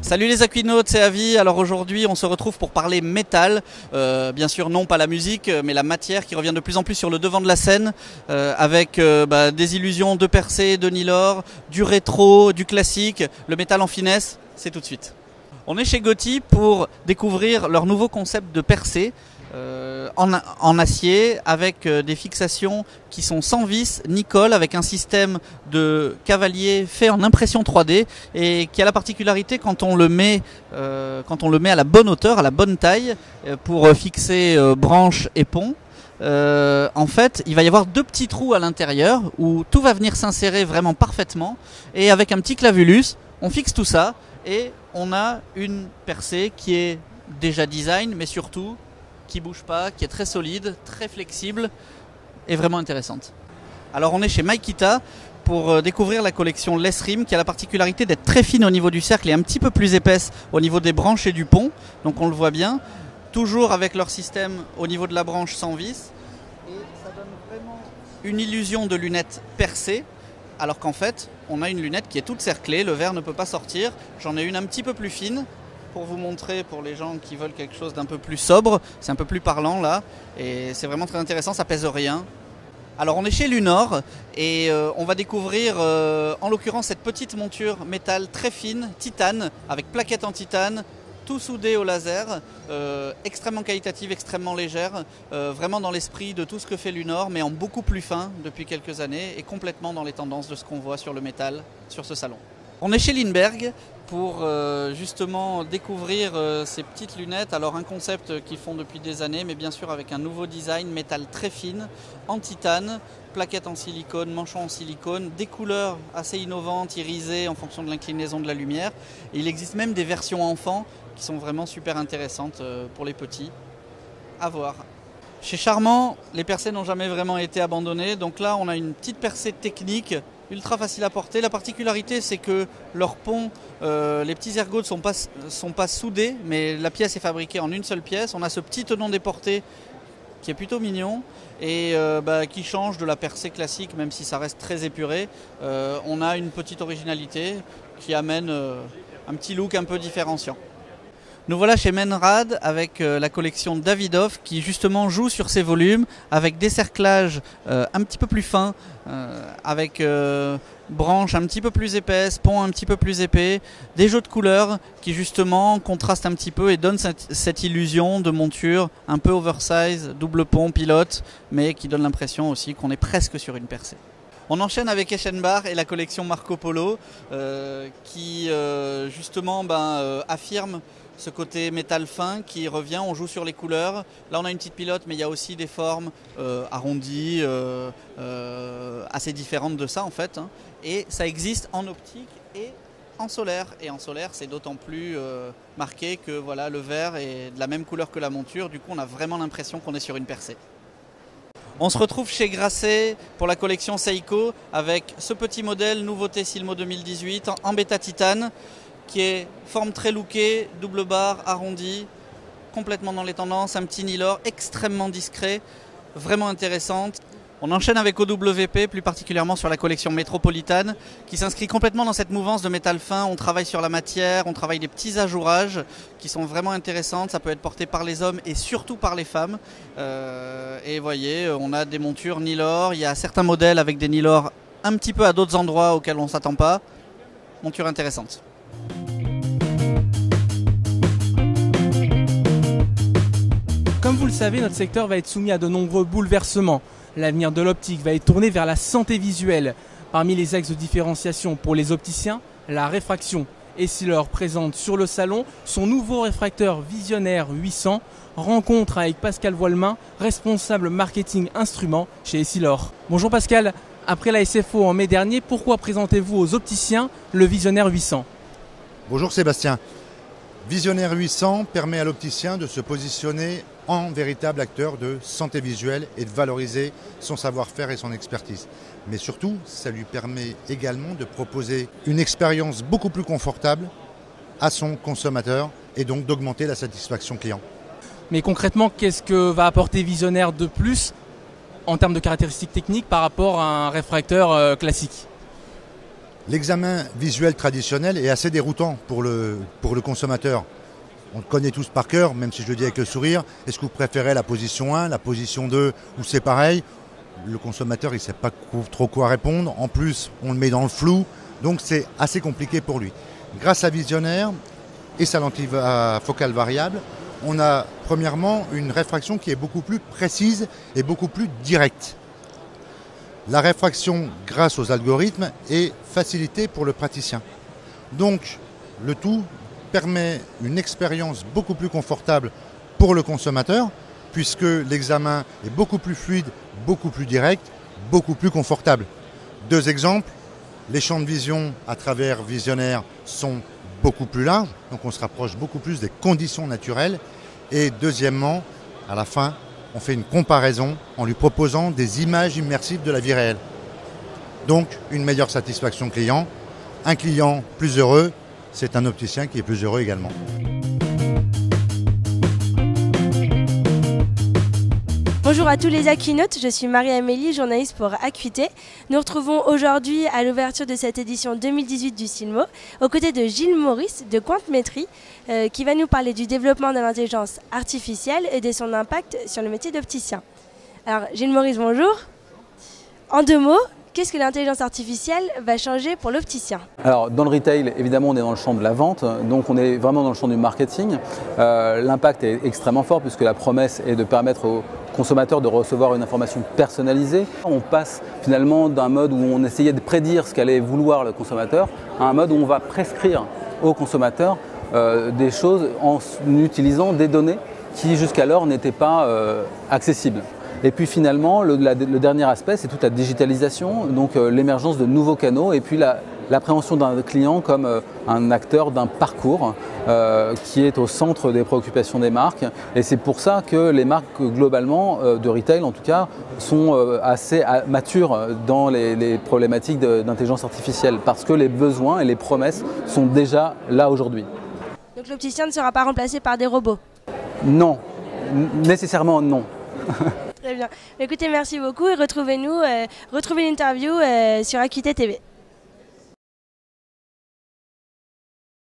Salut les aquinautes, c'est Avi. Alors aujourd'hui on se retrouve pour parler métal, bien sûr non pas la musique mais la matière qui revient de plus en plus sur le devant de la scène avec des illusions de percée, de nylor, du rétro, du classique, le métal en finesse, c'est tout de suite. On est chez Gotti pour découvrir leur nouveau concept de percée en acier avec des fixations qui sont sans vis ni colle, avec un système de cavalier fait en impression 3D et qui a la particularité quand on le met à la bonne hauteur, à la bonne taille pour fixer branches et ponts. En fait, il va y avoir deux petits trous à l'intérieur où tout va venir s'insérer vraiment parfaitement, et avec un petit clavulus, on fixe tout ça et on a une percée qui est déjà design, mais surtout qui bouge pas, qui est très solide, très flexible et vraiment intéressante. Alors on est chez Makita pour découvrir la collection Less Rim, qui a la particularité d'être très fine au niveau du cercle et un petit peu plus épaisse au niveau des branches et du pont, donc on le voit bien, toujours avec leur système au niveau de la branche sans vis, et ça donne vraiment une illusion de lunette percée, alors qu'en fait on a une lunette qui est toute cerclée, le verre ne peut pas sortir. J'en ai une un petit peu plus fine pour vous montrer, pour les gens qui veulent quelque chose d'un peu plus sobre, c'est un peu plus parlant là, et c'est vraiment très intéressant, ça pèse rien. Alors on est chez Lunor et on va découvrir en l'occurrence cette petite monture métal très fine, titane, avec plaquettes en titane, tout soudé au laser, extrêmement qualitative, extrêmement légère, vraiment dans l'esprit de tout ce que fait Lunor, mais en beaucoup plus fin depuis quelques années et complètement dans les tendances de ce qu'on voit sur le métal sur ce salon. On est chez Lindberg pour justement découvrir ces petites lunettes. Alors un concept qu'ils font depuis des années, mais bien sûr avec un nouveau design, métal très fine, en titane, plaquettes en silicone, manchons en silicone, des couleurs assez innovantes, irisées en fonction de l'inclinaison de la lumière. Et il existe même des versions enfants qui sont vraiment super intéressantes pour les petits. À voir. Chez Charmant, les percées n'ont jamais vraiment été abandonnées, donc là on a une petite percée technique ultra facile à porter. La particularité, c'est que leurs ponts, les petits ergots ne sont pas soudés, mais la pièce est fabriquée en une seule pièce. On a ce petit tenon déporté qui est plutôt mignon et qui change de la percée classique, même si ça reste très épuré. On a une petite originalité qui amène un petit look un peu différenciant. Nous voilà chez Menrad avec la collection Davidoff qui justement joue sur ces volumes avec des cerclages un petit peu plus fins, avec branches un petit peu plus épaisses, ponts un petit peu plus épais, des jeux de couleurs qui justement contrastent un petit peu et donnent cette illusion de monture un peu oversize, double pont, pilote, mais qui donne l'impression aussi qu'on est presque sur une percée. On enchaîne avec Eschenbach et la collection Marco Polo qui justement affirme ce côté métal fin qui revient. On joue sur les couleurs. Là on a une petite pilote, mais il y a aussi des formes arrondies, assez différentes de ça en fait. Et ça existe en optique et en solaire. Et en solaire c'est d'autant plus marqué que voilà, le verre est de la même couleur que la monture. Du coup on a vraiment l'impression qu'on est sur une percée. On se retrouve chez Grasset pour la collection Seiko avec ce petit modèle, nouveauté Silmo 2018 en bêta titane, qui est forme très lookée, double barre, arrondie, complètement dans les tendances, un petit nylor extrêmement discret, vraiment intéressante. On enchaîne avec OWP, plus particulièrement sur la collection Métropolitane, qui s'inscrit complètement dans cette mouvance de métal fin. On travaille sur la matière, on travaille des petits ajourages qui sont vraiment intéressantes. Ça peut être porté par les hommes et surtout par les femmes. Et vous voyez, on a des montures nylor. Il y a certains modèles avec des nylor un petit peu à d'autres endroits auxquels on ne s'attend pas. Monture intéressante. Comme vous le savez, notre secteur va être soumis à de nombreux bouleversements. L'avenir de l'optique va être tourné vers la santé visuelle. Parmi les axes de différenciation pour les opticiens, la réfraction. Essilor présente sur le salon son nouveau réfracteur Visionnaire 800. Rencontre avec Pascal Voilemain, responsable marketing instrument chez Essilor. Bonjour Pascal, après la SFO en mai dernier, pourquoi présentez-vous aux opticiens le Visionnaire 800 ? Bonjour Sébastien. Visionnaire 800 permet à l'opticien de se positionner en véritable acteur de santé visuelle et de valoriser son savoir-faire et son expertise. Mais surtout, ça lui permet également de proposer une expérience beaucoup plus confortable à son consommateur et donc d'augmenter la satisfaction client. Mais concrètement, qu'est-ce que va apporter Visionnaire de plus en termes de caractéristiques techniques par rapport à un réfracteur classique ? L'examen visuel traditionnel est assez déroutant pour le consommateur. On le connaît tous par cœur, même si je le dis avec le sourire. Est-ce que vous préférez la position 1, la position 2 ou c'est pareil? Le consommateur, il ne sait pas trop quoi répondre. En plus, on le met dans le flou, donc c'est assez compliqué pour lui. Grâce à Visionnaire et sa lentille focale variable, on a premièrement une réfraction qui est beaucoup plus précise et beaucoup plus directe. La réfraction, grâce aux algorithmes, est facilitée pour le praticien. Donc, le tout permet une expérience beaucoup plus confortable pour le consommateur, puisque l'examen est beaucoup plus fluide, beaucoup plus direct, beaucoup plus confortable. Deux exemples, les champs de vision à travers Visionnaire sont beaucoup plus larges, donc on se rapproche beaucoup plus des conditions naturelles. Et deuxièmement, à la fin, on fait une comparaison en lui proposant des images immersives de la vie réelle. Donc, une meilleure satisfaction client. Un client plus heureux, c'est un opticien qui est plus heureux également. Bonjour à tous les Aquinotes, je suis Marie-Amélie, journaliste pour Acuité. Nous retrouvons aujourd'hui à l'ouverture de cette édition 2018 du Silmo, aux côtés de Gilles Maurice de Quantmétrie, qui va nous parler du développement de l'intelligence artificielle et de son impact sur le métier d'opticien. Alors Gilles Maurice, bonjour. En deux mots, qu'est-ce que l'intelligence artificielle va changer pour l'opticien? Alors dans le retail, évidemment, on est dans le champ de la vente, donc on est vraiment dans le champ du marketing. L'impact est extrêmement fort puisque la promesse est de permettre aux consommateurs de recevoir une information personnalisée. On passe finalement d'un mode où on essayait de prédire ce qu'allait vouloir le consommateur à un mode où on va prescrire au consommateur des choses en utilisant des données qui jusqu'alors n'étaient pas accessibles. Et puis finalement, le dernier aspect, c'est toute la digitalisation, donc l'émergence de nouveaux canaux et puis l'appréhension d'un client comme un acteur d'un parcours qui est au centre des préoccupations des marques. Et c'est pour ça que les marques globalement, de retail en tout cas, sont assez matures dans les problématiques d'intelligence artificielle parce que les besoins et les promesses sont déjà là aujourd'hui. Donc l'opticien ne sera pas remplacé par des robots? Non, nécessairement non. Très bien. Écoutez, merci beaucoup et retrouvez-nous, retrouvez l'interview sur Acuité TV.